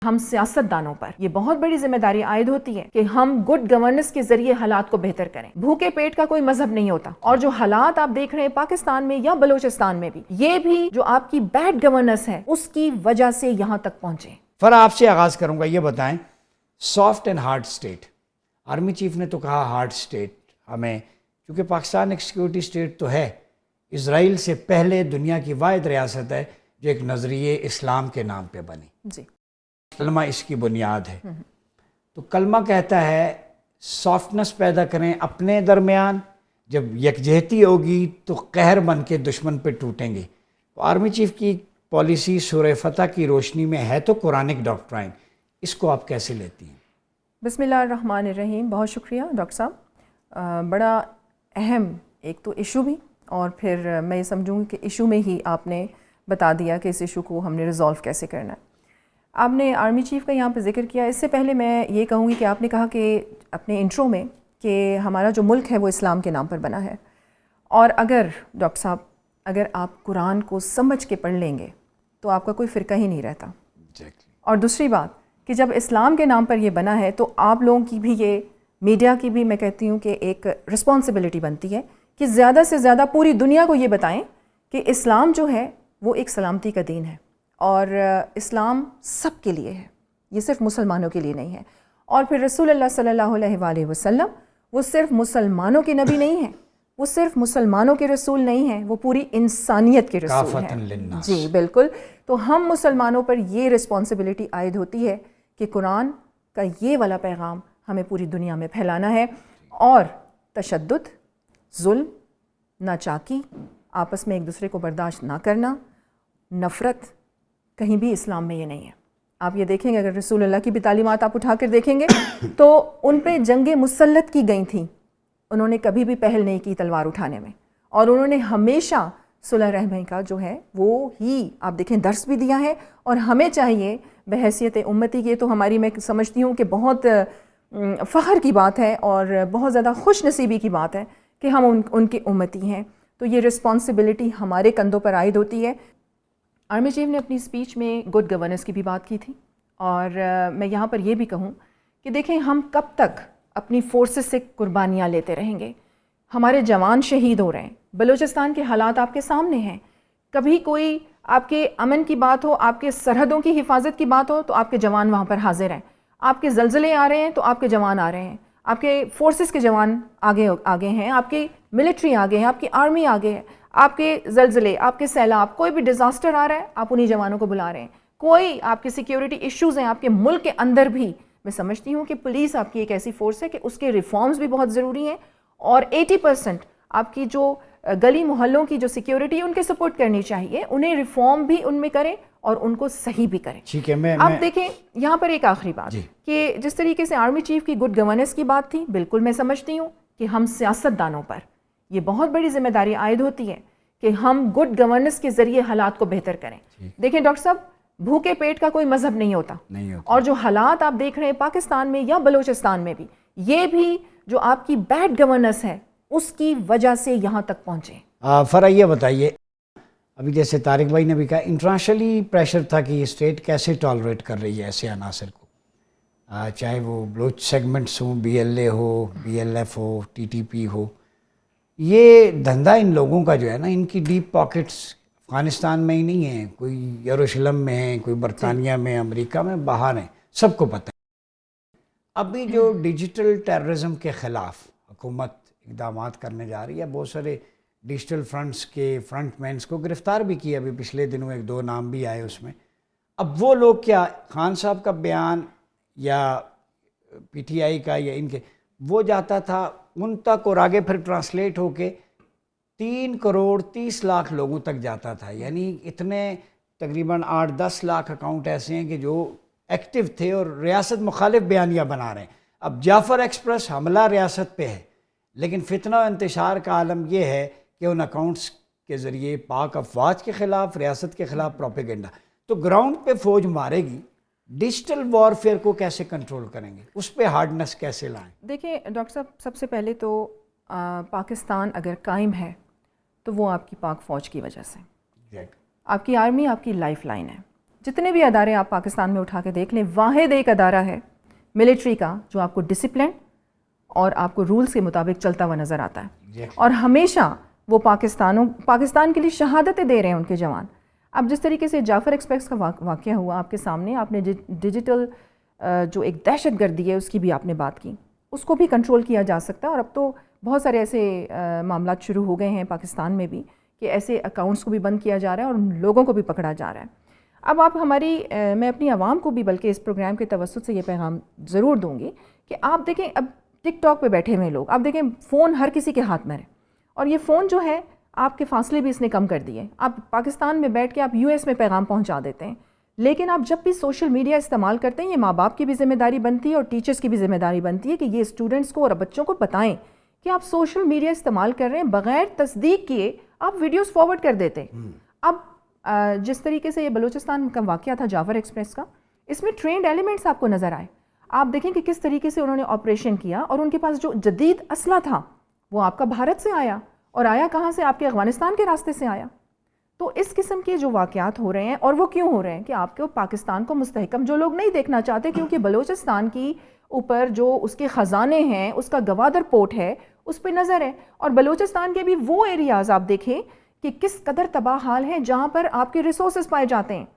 ہم سیاستدانوں پر یہ بہت بڑی ذمہ داری عائد ہوتی ہے کہ ہم گڈ گورننس کے ذریعے حالات کو بہتر کریں. بھوکے پیٹ کا کوئی مذہب نہیں ہوتا، اور جو حالات آپ دیکھ رہے ہیں پاکستان میں یا بلوچستان میں بھی، یہ بھی جو آپ کی بیڈ گورننس ہے اس کی وجہ سے یہاں تک پہنچے. فرا، آپ سے آغاز کروں گا. یہ بتائیں، soft and hard state, army chief نے تو کہا ہارڈ اسٹیٹ ہمیں، کیونکہ پاکستان ایک سیکورٹی اسٹیٹ تو ہے، اسرائیل سے پہلے دنیا کی واحد ریاست ہے جو ایک نظریے اسلام کے نام پہ بنی. جی، کلمہ اس کی بنیاد ہے. تو کلمہ کہتا ہے سافٹنس پیدا کریں اپنے درمیان، جب یکجہتی ہوگی تو قہر بن کے دشمن پہ ٹوٹیں گے. تو آرمی چیف کی پالیسی سورہ فتح کی روشنی میں ہے تو قرآنک ڈاکٹرائن، اس کو آپ کیسے لیتی ہیں؟ بسم اللہ الرحمن الرحیم. بہت شکریہ ڈاکٹر صاحب. بڑا اہم ایک تو ایشو بھی، اور پھر میں یہ سمجھوں کہ ایشو میں ہی آپ نے بتا دیا کہ اس ایشو کو ہم نے ریزالو کیسے کرنا ہے. آپ نے آرمی چیف کا یہاں پہ ذکر کیا. اس سے پہلے میں یہ کہوں گی کہ آپ نے کہا کہ اپنے انٹرو میں کہ ہمارا جو ملک ہے وہ اسلام کے نام پر بنا ہے، اور اگر ڈاکٹر صاحب اگر آپ قرآن کو سمجھ کے پڑھ لیں گے تو آپ کا کوئی فرقہ ہی نہیں رہتا. اور دوسری بات کہ جب اسلام کے نام پر یہ بنا ہے تو آپ لوگوں کی بھی، یہ میڈیا کی بھی میں کہتی ہوں کہ ایک رسپانسبلٹی بنتی ہے کہ زیادہ سے زیادہ پوری دنیا کو یہ بتائیں کہ اسلام جو ہے وہ ایک سلامتی کا دین ہے، اور اسلام سب کے لیے ہے، یہ صرف مسلمانوں کے لیے نہیں ہے. اور پھر رسول اللہ صلی اللہ علیہ وآلہ وسلم وہ صرف مسلمانوں کے نبی نہیں ہیں، وہ صرف مسلمانوں کے رسول نہیں ہیں، وہ پوری انسانیت کے رسول ہیں. جی بالکل. تو ہم مسلمانوں پر یہ رسپانسبلٹی عائد ہوتی ہے کہ قرآن کا یہ والا پیغام ہمیں پوری دنیا میں پھیلانا ہے، اور تشدد، ظلم، ناچاکی، آپس میں ایک دوسرے کو برداشت نہ کرنا، نفرت، کہیں بھی اسلام میں یہ نہیں ہے. آپ یہ دیکھیں گے، اگر رسول اللہ کی بھی تعلیمات آپ اٹھا کر دیکھیں گے تو ان پہ جنگیں مسلط کی گئی تھیں، انہوں نے کبھی بھی پہل نہیں کی تلوار اٹھانے میں، اور انہوں نے ہمیشہ صلح رحمی کا جو ہے وہ ہی آپ دیکھیں درس بھی دیا ہے. اور ہمیں چاہیے بحیثیت امتی کے، تو ہماری میں سمجھتی ہوں کہ بہت فخر کی بات ہے اور بہت زیادہ خوش نصیبی کی بات ہے کہ ہم ان کے امتی ہیں. تو یہ رسپانسبلٹی ہمارے کندھوں پر عائد ہوتی ہے. آرمی چیف نے اپنی اسپیچ میں گڈ گورننس کی بھی بات کی تھی، اور میں یہاں پر یہ بھی کہوں کہ دیکھیں ہم کب تک اپنی فورسز سے قربانیاں لیتے رہیں گے. ہمارے جوان شہید ہو رہے ہیں، بلوچستان کے حالات آپ کے سامنے ہیں. کبھی کوئی آپ کے امن کی بات ہو، آپ کے سرحدوں کی حفاظت کی بات ہو تو آپ کے جوان وہاں پر حاضر ہیں. آپ کے زلزلے آ رہے ہیں تو آپ کے جوان آ رہے ہیں، آپ کے فورسز کے جوان آگے ہیں، آپ کی ملٹری آگے ہیں، آپ کی آرمی آگے ہے. آپ کے زلزلے، آپ کے سیلاب، کوئی بھی ڈیزاسٹر آ رہا ہے آپ انہی جوانوں کو بلا رہے ہیں. کوئی آپ کے سیکیورٹی ایشوز ہیں آپ کے ملک کے اندر بھی، میں سمجھتی ہوں کہ پولیس آپ کی ایک ایسی فورس ہے کہ اس کے ریفارمز بھی بہت ضروری ہیں، اور 80% آپ کی جو گلی محلوں کی جو سیکیورٹی ہے ان کے سپورٹ کرنی چاہیے. انہیں ریفارم بھی ان میں کریں اور ان کو صحیح بھی کریں. ٹھیک ہے. آپ دیکھیں یہاں پر ایک آخری بات کہ جس طریقے سے آرمی چیف کی گڈ گورننس کی بات تھی، بالکل میں سمجھتی ہوں کہ ہم سیاستدانوں پر یہ بہت بڑی ذمہ داری عائد ہوتی ہے کہ ہم گڈ گورننس کے ذریعے حالات کو بہتر کریں. دیکھیں ڈاکٹر صاحب، بھوکے پیٹ کا کوئی مذہب نہیں ہوتا، اور جو حالات آپ دیکھ رہے ہیں پاکستان میں یا بلوچستان میں بھی، یہ بھی جو آپ کی بیڈ گورننس ہے اس کی وجہ سے یہاں تک پہنچے. فرا، یہ بتائیے، ابھی جیسے طارق بھائی نے بھی کہا انٹرنیشنلی پریشر تھا کہ یہ اسٹیٹ کیسے ٹالریٹ کر رہی ہے ایسے عناصر کو، چاہے وہ بلوچ سیگمنٹس ہوں، BLA ہو، BLF ہو، TTP ہو. یہ دھندا ان لوگوں کا جو ہے نا، ان کی ڈیپ پاکٹس افغانستان میں ہی نہیں ہیں، کوئی یروشلم میں ہیں، کوئی برطانیہ میں، امریکہ میں، باہر ہیں، سب کو پتہ ہے. ابھی جو ڈیجیٹل ٹیررزم کے خلاف حکومت اقدامات کرنے جا رہی ہے، بہت سارے ڈیجیٹل فرنٹس کے فرنٹ مینس کو گرفتار بھی کیا، ابھی پچھلے دنوں 1-2 نام بھی آئے اس میں. اب وہ لوگ کیا، خان صاحب کا بیان یا PTI کا یا ان کے، وہ جاتا تھا ان تک اور آگے پھر ٹرانسلیٹ ہو کے 3 کروڑ 30 لاکھ لوگوں تک جاتا تھا. یعنی اتنے تقریباً 8-10 لاکھ اکاؤنٹ ایسے ہیں کہ جو ایکٹیو تھے اور ریاست مخالف بیانیہ بنا رہے ہیں. اب جعفر ایکسپریس حملہ ریاست پہ ہے، لیکن فتنہ و انتشار کا عالم یہ ہے کہ ان اکاؤنٹس کے ذریعے پاک افواج کے خلاف، ریاست کے خلاف پروپیگنڈا. تو گراؤنڈ پہ فوج مارے گی، ڈیجیٹل وارفیئر کو کیسے کنٹرول کریں گے، اس پہ ہارڈنس کیسے لائیں؟ دیکھیں ڈاکٹر صاحب، سب سے پہلے تو پاکستان اگر قائم ہے تو وہ آپ کی پاک فوج کی وجہ سے. آپ کی آرمی آپ کی لائف لائن ہے. جتنے بھی ادارے آپ پاکستان میں اٹھا کے دیکھ لیں، واحد ایک ادارہ ہے ملٹری کا جو آپ کو ڈسپلن اور آپ کو رولز کے مطابق چلتا ہوا نظر آتا ہے، اور ہمیشہ وہ پاکستان کے لیے شہادتیں دے رہے ہیں ان کے جوان. اب جس طریقے سے جعفر ایکسپریس کا واقعہ ہوا آپ کے سامنے، آپ نے ڈیجیٹل جو ایک دہشت گردی ہے اس کی بھی آپ نے بات کی، اس کو بھی کنٹرول کیا جا سکتا ہے. اور اب تو بہت سارے ایسے معاملات شروع ہو گئے ہیں پاکستان میں بھی کہ ایسے اکاؤنٹس کو بھی بند کیا جا رہا ہے اور ان لوگوں کو بھی پکڑا جا رہا ہے. اب آپ میں اپنی عوام کو بھی بلکہ اس پروگرام کے توسط سے یہ پیغام ضرور دوں گی کہ آپ دیکھیں اب ٹک ٹاک پہ بیٹھے ہوئے لوگ، آپ دیکھیں فون ہر کسی کے ہاتھ میں ہے، اور یہ فون جو ہے آپ کے فاصلے بھی اس نے کم کر دیے. آپ پاکستان میں بیٹھ کے آپ یو ایس میں پیغام پہنچا دیتے ہیں، لیکن آپ جب بھی سوشل میڈیا استعمال کرتے ہیں یہ ماں باپ کی بھی ذمہ داری بنتی ہے اور ٹیچرز کی بھی ذمہ داری بنتی ہے کہ یہ اسٹوڈنٹس کو اور بچوں کو بتائیں کہ آپ سوشل میڈیا استعمال کر رہے ہیں، بغیر تصدیق کیے آپ ویڈیوز فارورڈ کر دیتے. اب جس طریقے سے یہ بلوچستان کا واقعہ تھا جعفر ایکسپریس کا، اس میں ٹرینڈ ایلیمنٹس آپ کو نظر آئے. آپ دیکھیں کہ کس طریقے سے انہوں نے آپریشن کیا، اور ان کے پاس جو جدید اسلحہ تھا وہ آپ کا بھارت سے آیا، اور آیا کہاں سے؟ آپ کے افغانستان کے راستے سے آیا. تو اس قسم کے جو واقعات ہو رہے ہیں، اور وہ کیوں ہو رہے ہیں کہ آپ کو پاکستان کو مستحکم جو لوگ نہیں دیکھنا چاہتے، کیونکہ بلوچستان کی اوپر جو اس کے خزانے ہیں، اس کا گوادر پورٹ ہے، اس پہ نظر ہے. اور بلوچستان کے بھی وہ ایریاز آپ دیکھیں کہ کس قدر تباہ حال ہیں جہاں پر آپ کے ریسورسز پائے جاتے ہیں.